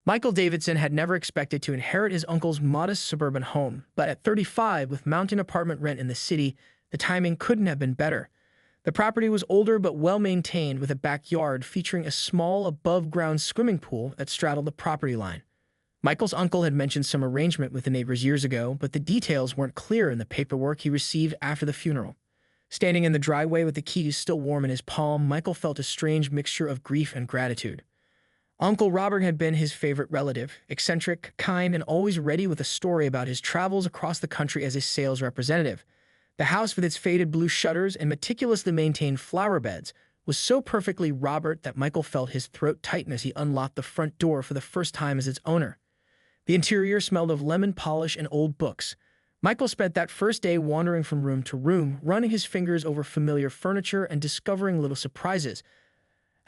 Michael Davidson had never expected to inherit his uncle's modest suburban home, but at 35, with mountain apartment rent in the city, the timing couldn't have been better. The property was older but well-maintained, with a backyard featuring a small above-ground swimming pool that straddled the property line. Michael's uncle had mentioned some arrangement with the neighbors years ago, but the details weren't clear in the paperwork he received after the funeral. Standing in the driveway with the keys still warm in his palm, Michael felt a strange mixture of grief and gratitude. Uncle Robert had been his favorite relative, eccentric, kind, and always ready with a story about his travels across the country as a sales representative. The house, with its faded blue shutters and meticulously maintained flower beds, was so perfectly Robert that Michael felt his throat tighten as he unlocked the front door for the first time as its owner. The interior smelled of lemon polish and old books. Michael spent that first day wandering from room to room, running his fingers over familiar furniture and discovering little surprises.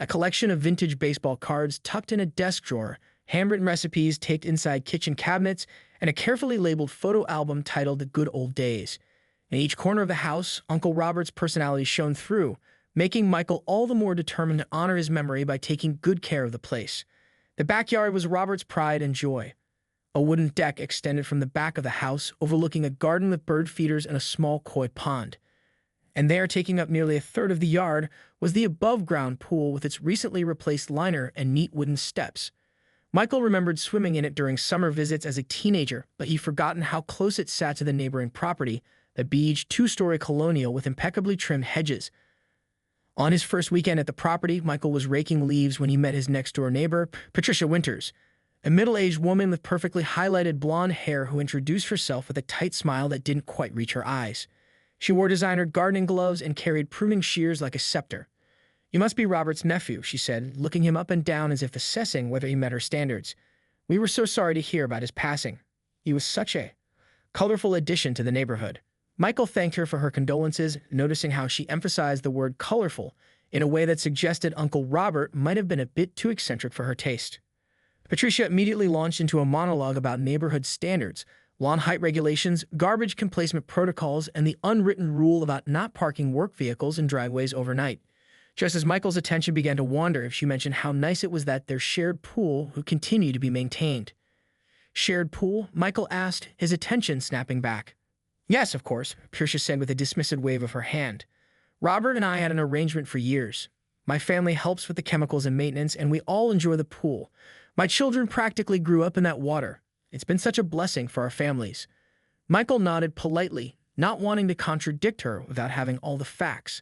A collection of vintage baseball cards tucked in a desk drawer, handwritten recipes taped inside kitchen cabinets, and a carefully labeled photo album titled The Good Old Days. In each corner of the house, Uncle Robert's personality shone through, making Michael all the more determined to honor his memory by taking good care of the place. The backyard was Robert's pride and joy. A wooden deck extended from the back of the house, overlooking a garden with bird feeders and a small koi pond. And there, taking up nearly a third of the yard, was the above-ground pool with its recently replaced liner and neat wooden steps. Michael remembered swimming in it during summer visits as a teenager, but he'd forgotten how close it sat to the neighboring property, the beige, two-story colonial with impeccably trimmed hedges. On his first weekend at the property, Michael was raking leaves when he met his next-door neighbor, Patricia Winters, a middle-aged woman with perfectly highlighted blonde hair who introduced herself with a tight smile that didn't quite reach her eyes. She wore designer gardening gloves and carried pruning shears like a scepter. "You must be Robert's nephew," she said, looking him up and down as if assessing whether he met her standards. "We were so sorry to hear about his passing. He was such a colorful addition to the neighborhood." Michael thanked her for her condolences, noticing how she emphasized the word colorful in a way that suggested Uncle Robert might have been a bit too eccentric for her taste. Patricia immediately launched into a monologue about neighborhood standards, lawn height regulations, garbage placement protocols, and the unwritten rule about not parking work vehicles in driveways overnight. Just as Michael's attention began to wander, she mentioned how nice it was that their shared pool would continue to be maintained. "Shared pool?" Michael asked, his attention snapping back. "Yes, of course," Patricia said with a dismissive wave of her hand. "Robert and I had an arrangement for years. My family helps with the chemicals and maintenance, and we all enjoy the pool. My children practically grew up in that water. It's been such a blessing for our families." Michael nodded politely, not wanting to contradict her without having all the facts.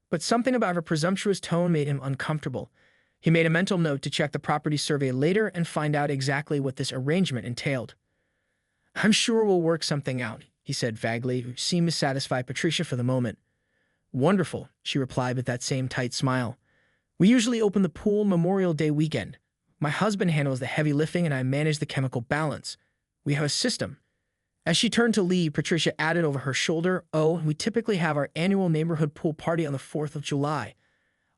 But something about her presumptuous tone made him uncomfortable. He made a mental note to check the property survey later and find out exactly what this arrangement entailed. "I'm sure we'll work something out," he said vaguely, who seemed to satisfy Patricia for the moment. "Wonderful," she replied with that same tight smile. "We usually open the pool Memorial Day weekend. My husband handles the heavy lifting and I manage the chemical balance. We have a system." As she turned to leave, Patricia added over her shoulder, "Oh, we typically have our annual neighborhood pool party on the 4th of July.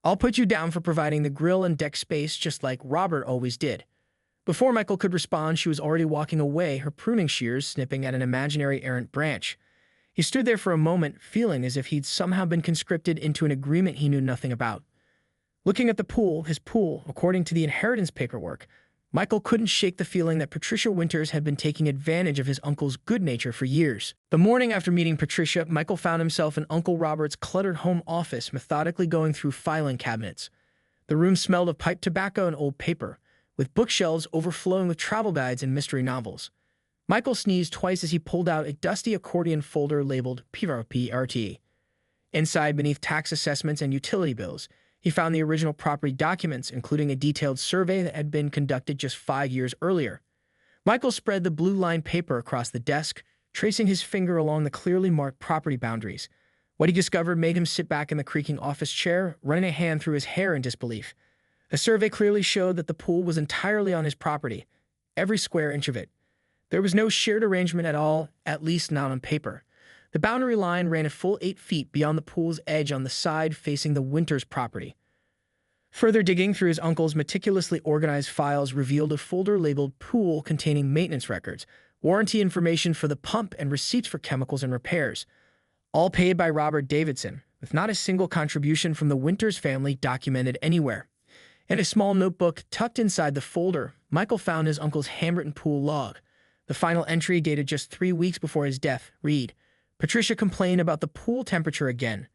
I'll put you down for providing the grill and deck space just like Robert always did." Before Michael could respond, she was already walking away, her pruning shears snipping at an imaginary errant branch. He stood there for a moment, feeling as if he'd somehow been conscripted into an agreement he knew nothing about. Looking at the pool, his pool, according to the inheritance paperwork, Michael couldn't shake the feeling that Patricia Winters had been taking advantage of his uncle's good nature for years. The morning after meeting Patricia, Michael found himself in Uncle Robert's cluttered home office, methodically going through filing cabinets. The room smelled of pipe tobacco and old paper, with bookshelves overflowing with travel guides and mystery novels. Michael sneezed twice as he pulled out a dusty accordion folder labeled PRT. Inside, beneath tax assessments and utility bills, he found the original property documents, including a detailed survey that had been conducted just 5 years earlier. Michael spread the blue-lined paper across the desk, tracing his finger along the clearly marked property boundaries. What he discovered made him sit back in the creaking office chair, running a hand through his hair in disbelief. The survey clearly showed that the pool was entirely on his property, every square inch of it. There was no shared arrangement at all, at least not on paper. The boundary line ran a full 8 feet beyond the pool's edge on the side facing the Winters property. Further digging through his uncle's meticulously organized files revealed a folder labeled Pool containing maintenance records, warranty information for the pump, and receipts for chemicals and repairs, all paid by Robert Davidson, with not a single contribution from the Winters family documented anywhere. In a small notebook tucked inside the folder, Michael found his uncle's handwritten pool log. The final entry, dated just 3 weeks before his death, read, "Patricia complained about the pool temperature again.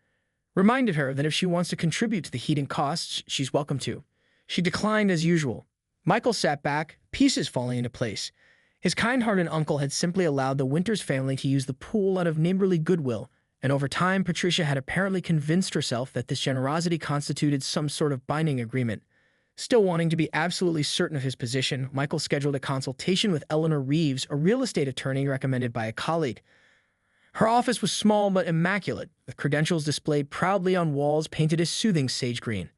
Reminded her that if she wants to contribute to the heating costs, she's welcome to. She declined as usual." Michael sat back, pieces falling into place. His kind-hearted uncle had simply allowed the Winters family to use the pool out of neighborly goodwill, and over time Patricia had apparently convinced herself that this generosity constituted some sort of binding agreement. Still wanting to be absolutely certain of his position, Michael scheduled a consultation with Eleanor Reeves, a real estate attorney recommended by a colleague. Her office was small but immaculate, with credentials displayed proudly on walls painted a soothing sage green.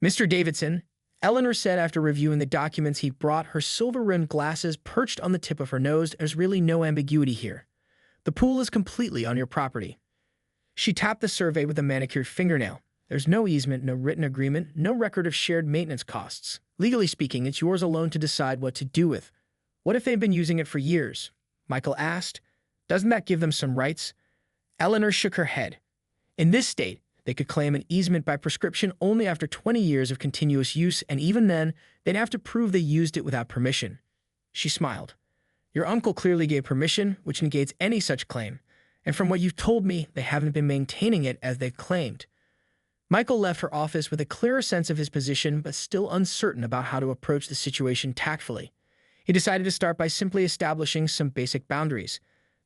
"Mr. Davidson," Eleanor said after reviewing the documents he'd brought, her silver-rimmed glasses perched on the tip of her nose, "there's really no ambiguity here. The pool is completely on your property." She tapped the survey with a manicured fingernail. "There's no easement, no written agreement, no record of shared maintenance costs. Legally speaking, it's yours alone to decide what to do with." "What if they've been using it for years?" Michael asked. "Doesn't that give them some rights?" Eleanor shook her head. "In this state, they could claim an easement by prescription only after 20 years of continuous use, and even then, they'd have to prove they used it without permission." She smiled. "Your uncle clearly gave permission, which negates any such claim, and from what you've told me, they haven't been maintaining it as they've claimed." Michael left her office with a clearer sense of his position, but still uncertain about how to approach the situation tactfully. He decided to start by simply establishing some basic boundaries.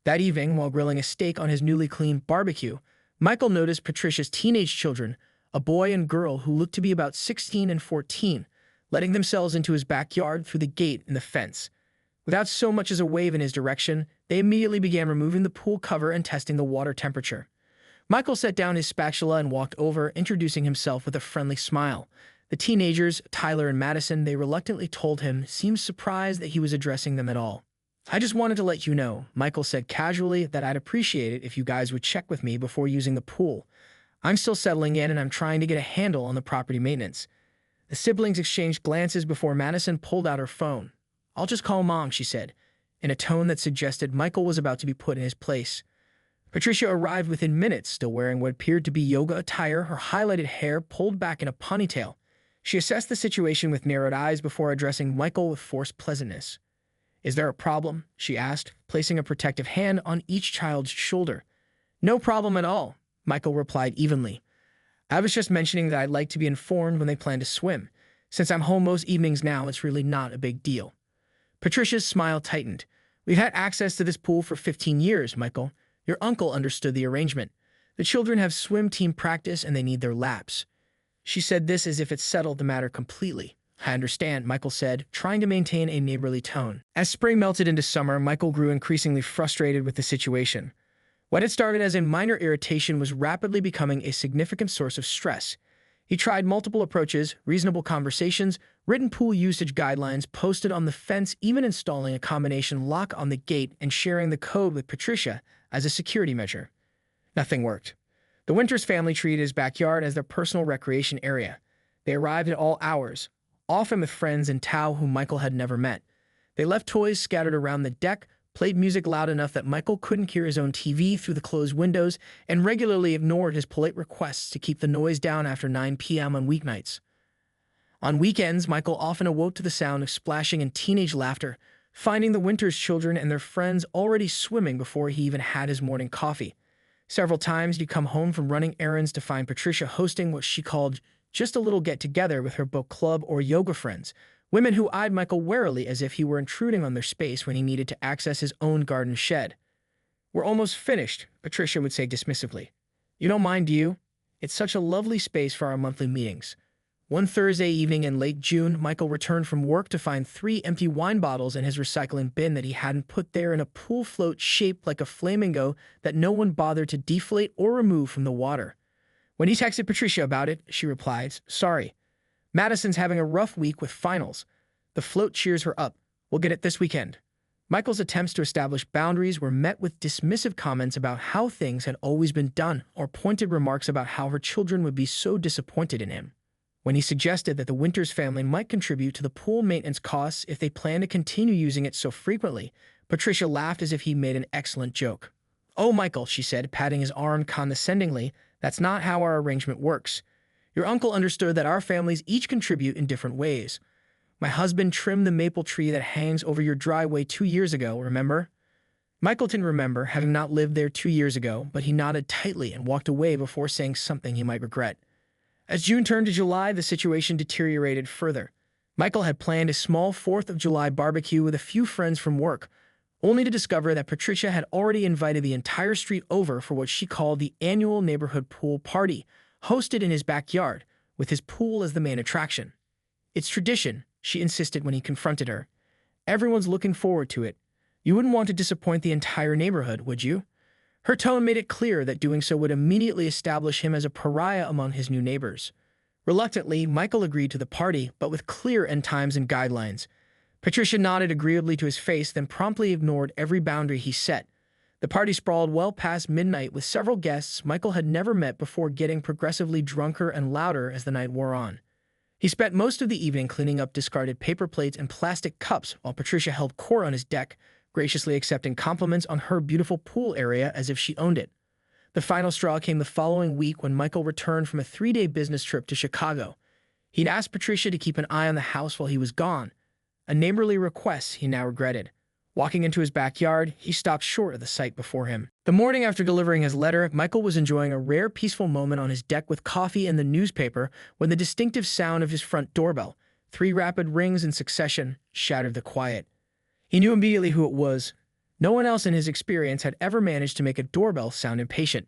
That evening, while grilling a steak on his newly cleaned barbecue, Michael noticed Patricia's teenage children, a boy and girl who looked to be about 16 and 14, letting themselves into his backyard through the gate in the fence. Without so much as a wave in his direction, they immediately began removing the pool cover and testing the water temperature. Michael set down his spatula and walked over, introducing himself with a friendly smile. The teenagers, Tyler and Madison, they reluctantly told him, seemed surprised that he was addressing them at all. "I just wanted to let you know," Michael said casually, "that I'd appreciate it if you guys would check with me before using the pool. I'm still settling in and I'm trying to get a handle on the property maintenance." The siblings exchanged glances before Madison pulled out her phone. "I'll just call Mom," she said, in a tone that suggested Michael was about to be put in his place. Patricia arrived within minutes, still wearing what appeared to be yoga attire, her highlighted hair pulled back in a ponytail. She assessed the situation with narrowed eyes before addressing Michael with forced pleasantness. "Is there a problem?" she asked, placing a protective hand on each child's shoulder. "No problem at all," Michael replied evenly. "I was just mentioning that I'd like to be informed when they plan to swim. Since I'm home most evenings now, it's really not a big deal." Patricia's smile tightened. "We've had access to this pool for 15 years, Michael. Your uncle understood the arrangement. The children have swim team practice and they need their laps." She said this as if it settled the matter completely. "I understand," Michael said, trying to maintain a neighborly tone. As spring melted into summer, Michael grew increasingly frustrated with the situation. What had started as a minor irritation was rapidly becoming a significant source of stress. He tried multiple approaches, reasonable conversations, written pool usage guidelines posted on the fence, even installing a combination lock on the gate and sharing the code with Patricia as a security measure. Nothing worked. The Winters family treated his backyard as their personal recreation area. They arrived at all hours, often with friends in tow whom Michael had never met. They left toys scattered around the deck, played music loud enough that Michael couldn't hear his own TV through the closed windows, and regularly ignored his polite requests to keep the noise down after 9 p.m. on weeknights. On weekends, Michael often awoke to the sound of splashing and teenage laughter, finding the Winters children and their friends already swimming before he even had his morning coffee. Several times he'd come home from running errands to find Patricia hosting what she called just a little get-together with her book club or yoga friends, women who eyed Michael warily as if he were intruding on their space when he needed to access his own garden shed. "We're almost finished," Patricia would say dismissively. "You don't mind, do you? It's such a lovely space for our monthly meetings." One Thursday evening in late June, Michael returned from work to find 3 empty wine bottles in his recycling bin that he hadn't put there in a pool float shaped like a flamingo that no one bothered to deflate or remove from the water. When he texted Patricia about it, she replied, "Sorry. Madison's having a rough week with finals. The float cheers her up. We'll get it this weekend." Michael's attempts to establish boundaries were met with dismissive comments about how things had always been done, or pointed remarks about how her children would be so disappointed in him. When he suggested that the Winters family might contribute to the pool maintenance costs if they planned to continue using it so frequently, Patricia laughed as if he made an excellent joke. "Oh, Michael," she said, patting his arm condescendingly, "that's not how our arrangement works. Your uncle understood that our families each contribute in different ways. My husband trimmed the maple tree that hangs over your driveway 2 years ago, remember? Michael didn't remember, having not lived there 2 years ago, but he nodded tightly and walked away before saying something he might regret. As June turned to July, the situation deteriorated further. Michael had planned a small 4th of July barbecue with a few friends from work, only to discover that Patricia had already invited the entire street over for what she called the annual neighborhood pool party, hosted in his backyard, with his pool as the main attraction. It's tradition, she insisted when he confronted her. Everyone's looking forward to it. You wouldn't want to disappoint the entire neighborhood, would you? Her tone made it clear that doing so would immediately establish him as a pariah among his new neighbors. Reluctantly, Michael agreed to the party, but with clear end times and guidelines. Patricia nodded agreeably to his face, then promptly ignored every boundary he set. The party sprawled well past midnight, with several guests Michael had never met before getting progressively drunker and louder as the night wore on. He spent most of the evening cleaning up discarded paper plates and plastic cups while Patricia held court on his deck, graciously accepting compliments on her beautiful pool area as if she owned it. The final straw came the following week when Michael returned from a 3-day business trip to Chicago. He'd asked Patricia to keep an eye on the house while he was gone, a neighborly request he now regretted. Walking into his backyard, he stopped short of the sight before him. The morning after delivering his letter, Michael was enjoying a rare peaceful moment on his deck with coffee and the newspaper when the distinctive sound of his front doorbell, 3 rapid rings in succession, shattered the quiet. He knew immediately who it was. No one else in his experience had ever managed to make a doorbell sound impatient.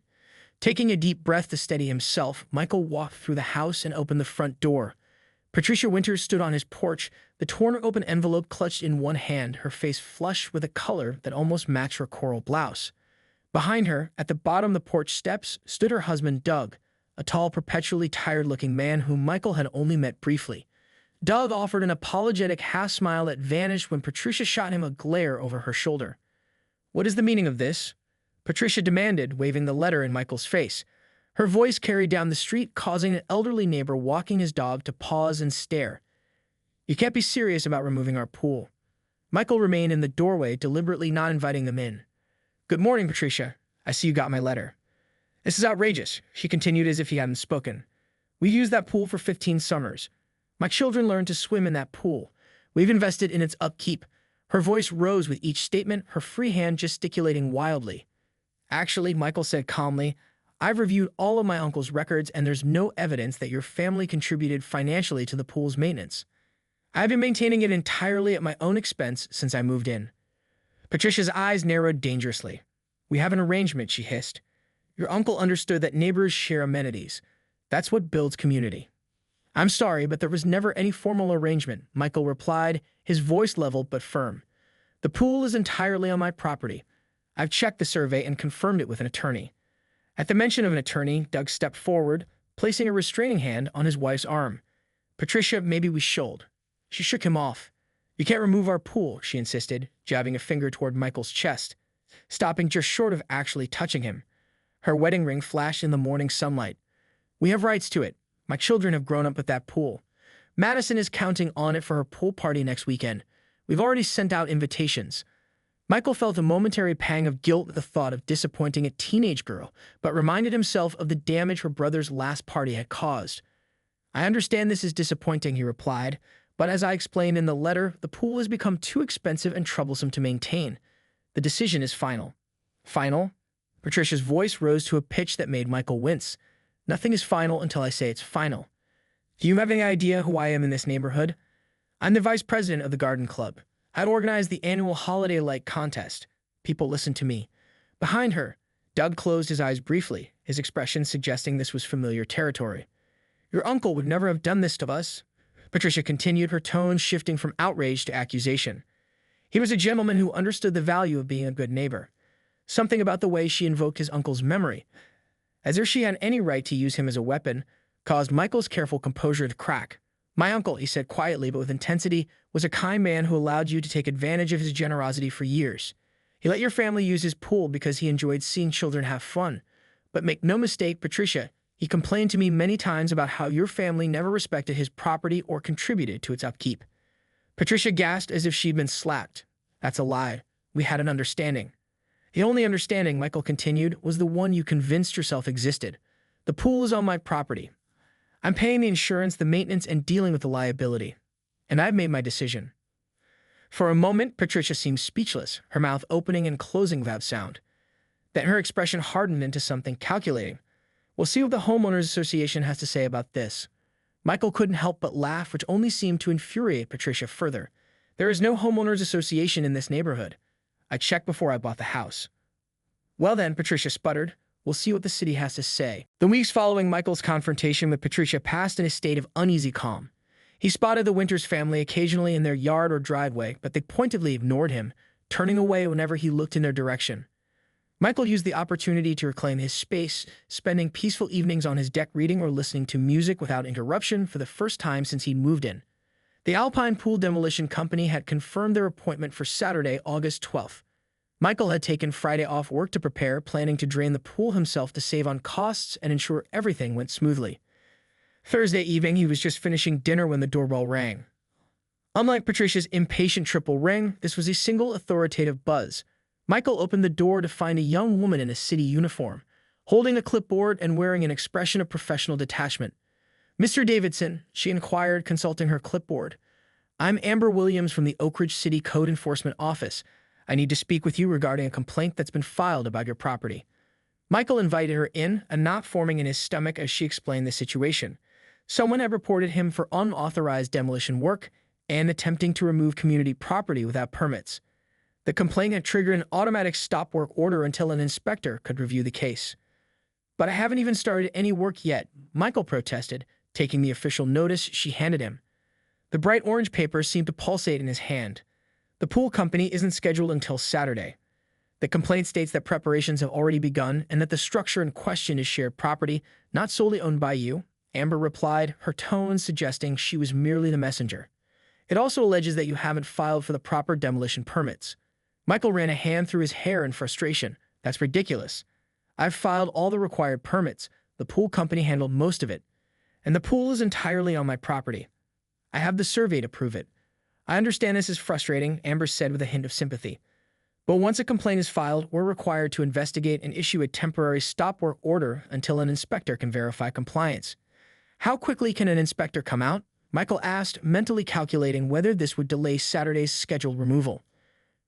Taking a deep breath to steady himself, Michael walked through the house and opened the front door. Patricia Winters stood on his porch, the torn-open envelope clutched in one hand, her face flushed with a color that almost matched her coral blouse. Behind her, at the bottom of the porch steps, stood her husband, Doug, a tall, perpetually tired-looking man whom Michael had only met briefly. Doug offered an apologetic half-smile that vanished when Patricia shot him a glare over her shoulder. "What is the meaning of this?" Patricia demanded, waving the letter in Michael's face. Her voice carried down the street, causing an elderly neighbor walking his dog to pause and stare. "You can't be serious about removing our pool." Michael remained in the doorway, deliberately not inviting them in. "Good morning, Patricia. I see you got my letter." "This is outrageous," she continued as if he hadn't spoken. "We've used that pool for 15 summers. My children learned to swim in that pool. We've invested in its upkeep." Her voice rose with each statement, her free hand gesticulating wildly. "Actually," Michael said calmly, "I've reviewed all of my uncle's records and there's no evidence that your family contributed financially to the pool's maintenance. I've been maintaining it entirely at my own expense since I moved in." Patricia's eyes narrowed dangerously. "We have an arrangement," she hissed. "Your uncle understood that neighbors share amenities. That's what builds community." "I'm sorry, but there was never any formal arrangement," Michael replied, his voice level but firm. "The pool is entirely on my property. I've checked the survey and confirmed it with an attorney." At the mention of an attorney, Doug stepped forward, placing a restraining hand on his wife's arm. "Patricia, maybe we should." She shook him off. "You can't remove our pool," she insisted, jabbing a finger toward Michael's chest, stopping just short of actually touching him. Her wedding ring flashed in the morning sunlight. "We have rights to it. My children have grown up with that pool. Madison is counting on it for her pool party next weekend. We've already sent out invitations." Michael felt a momentary pang of guilt at the thought of disappointing a teenage girl, but reminded himself of the damage her brother's last party had caused. "I understand this is disappointing," he replied, "but as I explained in the letter, the pool has become too expensive and troublesome to maintain. The decision is final." "Final?" Patricia's voice rose to a pitch that made Michael wince. "Nothing is final until I say it's final. Do you have any idea who I am in this neighborhood? I'm the vice president of the garden club. I'd organize the annual holiday light contest. People listen to me." Behind her, Doug closed his eyes briefly, his expression suggesting this was familiar territory. "Your uncle would never have done this to us," Patricia continued, her tone shifting from outrage to accusation. "He was a gentleman who understood the value of being a good neighbor." Something about the way she invoked his uncle's memory, as if she had any right to use him as a weapon, caused Michael's careful composure to crack. "My uncle," he said quietly but with intensity, "was a kind man who allowed you to take advantage of his generosity for years. He let your family use his pool because he enjoyed seeing children have fun. But make no mistake, Patricia, he complained to me many times about how your family never respected his property or contributed to its upkeep." Patricia gasped as if she'd been slapped. "That's a lie. We had an understanding." "The only understanding," Michael continued, "was the one you convinced yourself existed. The pool is on my property. I'm paying the insurance, the maintenance, and dealing with the liability. and I've made my decision." For a moment, Patricia seemed speechless, her mouth opening and closing without sound. Then her expression hardened into something calculating. "We'll see what the Homeowners Association has to say about this." Michael couldn't help but laugh, which only seemed to infuriate Patricia further. "There is no Homeowners Association in this neighborhood. I checked before I bought the house." "Well then," Patricia sputtered, "we'll see what the city has to say." The weeks following Michael's confrontation with Patricia passed in a state of uneasy calm. He spotted the Winters family occasionally in their yard or driveway, but they pointedly ignored him, turning away whenever he looked in their direction. Michael used the opportunity to reclaim his space, spending peaceful evenings on his deck reading or listening to music without interruption for the first time since he'd moved in. The Alpine Pool Demolition Company had confirmed their appointment for Saturday, August 12th. Michael had taken Friday off work to prepare, planning to drain the pool himself to save on costs and ensure everything went smoothly. Thursday evening, he was just finishing dinner when the doorbell rang. Unlike Patricia's impatient triple ring, this was a single authoritative buzz. Michael opened the door to find a young woman in a city uniform, holding a clipboard and wearing an expression of professional detachment. "Mr. Davidson," she inquired, consulting her clipboard. "I'm Amber Williams from the Oak Ridge City Code Enforcement Office. I need to speak with you regarding a complaint that's been filed about your property." Michael invited her in, a knot forming in his stomach as she explained the situation. Someone had reported him for unauthorized demolition work and attempting to remove community property without permits. The complaint had triggered an automatic stop work order until an inspector could review the case. "But I haven't even started any work yet," Michael protested, taking the official notice she handed him. The bright orange paper seemed to pulsate in his hand. "The pool company isn't scheduled until Saturday. The complaint states that preparations have already begun and that the structure in question is shared property, not solely owned by you," Amber replied, her tone suggesting she was merely the messenger. "It also alleges that you haven't filed for the proper demolition permits." Michael ran a hand through his hair in frustration. "That's ridiculous. I've filed all the required permits. The pool company handled most of it. And the pool is entirely on my property. I have the survey to prove it." "I understand this is frustrating," Amber said with a hint of sympathy. "But once a complaint is filed, we're required to investigate and issue a temporary stop work order until an inspector can verify compliance." "How quickly can an inspector come out?" Michael asked, mentally calculating whether this would delay Saturday's scheduled removal.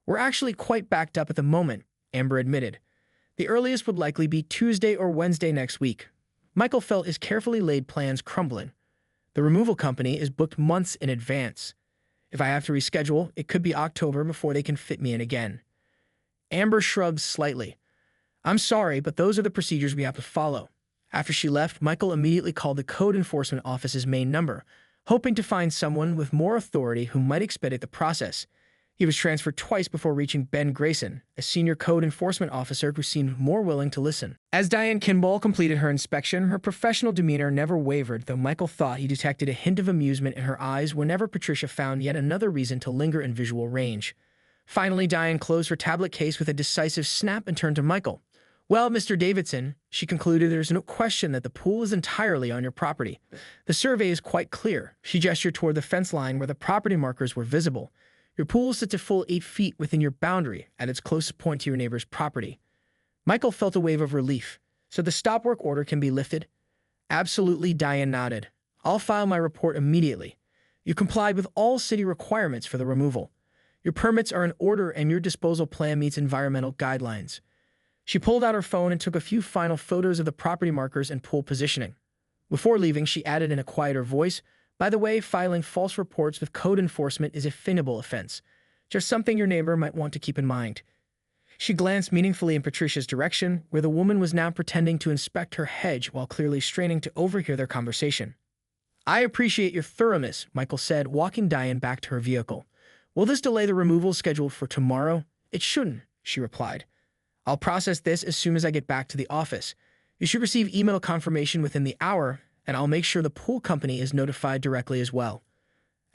"We're actually quite backed up at the moment," Amber admitted. "The earliest would likely be Tuesday or Wednesday next week." Michael felt his carefully laid plans crumbling. The removal company is booked months in advance. If I have to reschedule, it could be October before they can fit me in again. Amber shrugged slightly. "I'm sorry, but those are the procedures we have to follow." After she left, Michael immediately called the Code Enforcement Office's main number, hoping to find someone with more authority who might expedite the process. He was transferred twice before reaching Ben Grayson, a senior code enforcement officer who seemed more willing to listen. As Diane Kimball completed her inspection, her professional demeanor never wavered, though Michael thought he detected a hint of amusement in her eyes whenever Patricia found yet another reason to linger in visual range. Finally, Diane closed her tablet case with a decisive snap and turned to Michael. "Well, Mr. Davidson," she concluded, "there's no question that the pool is entirely on your property. The survey is quite clear." She gestured toward the fence line where the property markers were visible. "Your pool sits a full 8 feet within your boundary at its closest point to your neighbor's property." Michael felt a wave of relief. "So the stop work order can be lifted?" "Absolutely," Diane nodded. "I'll file my report immediately. You complied with all city requirements for the removal. Your permits are in order and your disposal plan meets environmental guidelines." She pulled out her phone and took a few final photos of the property markers and pool positioning. Before leaving, she added in a quieter voice, "By the way, filing false reports with code enforcement is a finnable offense. Just something your neighbor might want to keep in mind." She glanced meaningfully in Patricia's direction, where the woman was now pretending to inspect her hedge while clearly straining to overhear their conversation. "I appreciate your thoroughness," Michael said, walking Diane back to her vehicle. "Will this delay the removal scheduled for tomorrow?" "It shouldn't," she replied. "I'll process this as soon as I get back to the office. You should receive email confirmation within the hour, and I'll make sure the pool company is notified directly as well."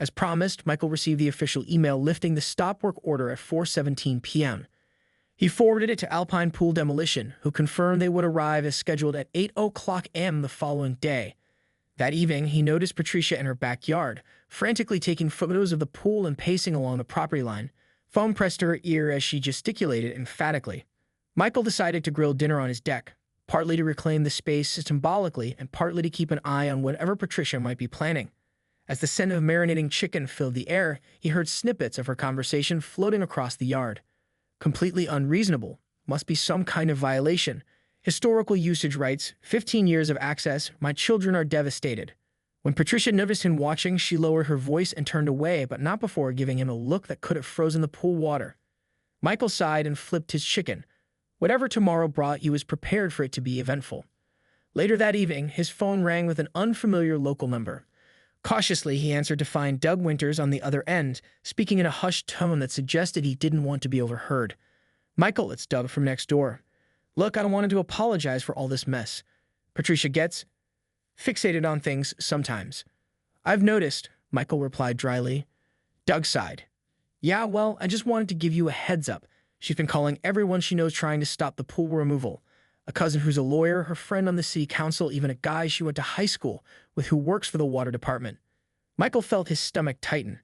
As promised, Michael received the official email lifting the stop work order at 4:17 p.m. He forwarded it to Alpine Pool Demolition, who confirmed they would arrive as scheduled at 8:00 a.m. the following day. That evening, he noticed Patricia in her backyard, frantically taking photos of the pool and pacing along the property line. Phone pressed to her ear as she gesticulated emphatically. Michael decided to grill dinner on his deck, partly to reclaim the space symbolically and partly to keep an eye on whatever Patricia might be planning. As the scent of marinating chicken filled the air, he heard snippets of her conversation floating across the yard. Completely unreasonable. Must be some kind of violation. Historical usage rights, 15 years of access, my children are devastated. When Patricia noticed him watching, she lowered her voice and turned away, but not before giving him a look that could have frozen the pool water. Michael sighed and flipped his chicken. Whatever tomorrow brought, he was prepared for it to be eventful. Later that evening, his phone rang with an unfamiliar local number. Cautiously, he answered to find Doug Winters on the other end, speaking in a hushed tone that suggested he didn't want to be overheard. "Michael, it's Doug from next door. Look, I wanted to apologize for all this mess. Patricia gets fixated on things sometimes." "I've noticed," Michael replied dryly. Doug sighed. "Yeah, well, I just wanted to give you a heads up. She's been calling everyone she knows trying to stop the pool removal. A cousin who's a lawyer, her friend on the city council, even a guy she went to high school with who works for the water department." Michael felt his stomach tighten.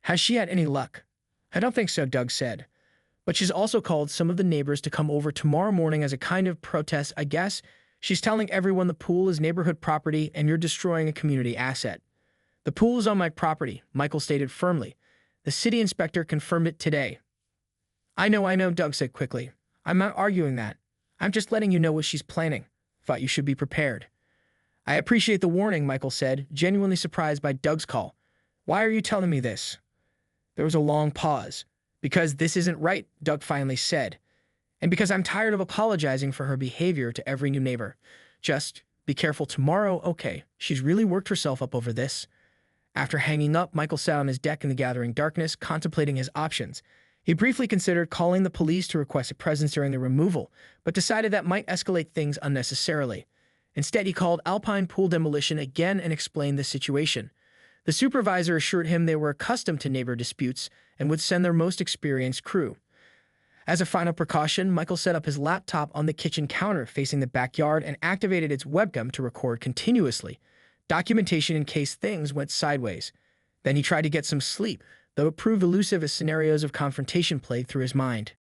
"Has she had any luck?" "I don't think so," Doug said. "But she's also called some of the neighbors to come over tomorrow morning as a kind of protest, I guess. She's telling everyone the pool is neighborhood property and you're destroying a community asset." "The pool is on my property," Michael stated firmly. "The city inspector confirmed it today." I know, Doug said quickly. "I'm not arguing that. I'm just letting you know what she's planning. Thought you should be prepared." "I appreciate the warning," Michael said, genuinely surprised by Doug's call. "Why are you telling me this?" There was a long pause. "Because this isn't right," Doug finally said. "And because I'm tired of apologizing for her behavior to every new neighbor. Just be careful tomorrow, okay? She's really worked herself up over this." After hanging up, Michael sat on his deck in the gathering darkness, contemplating his options. He briefly considered calling the police to request a presence during the removal, but decided that might escalate things unnecessarily. Instead, he called Alpine Pool Demolition again and explained the situation. The supervisor assured him they were accustomed to neighbor disputes and would send their most experienced crew. As a final precaution, Michael set up his laptop on the kitchen counter facing the backyard and activated its webcam to record continuously, documentation in case things went sideways. Then he tried to get some sleep, though it proved elusive as scenarios of confrontation played through his mind.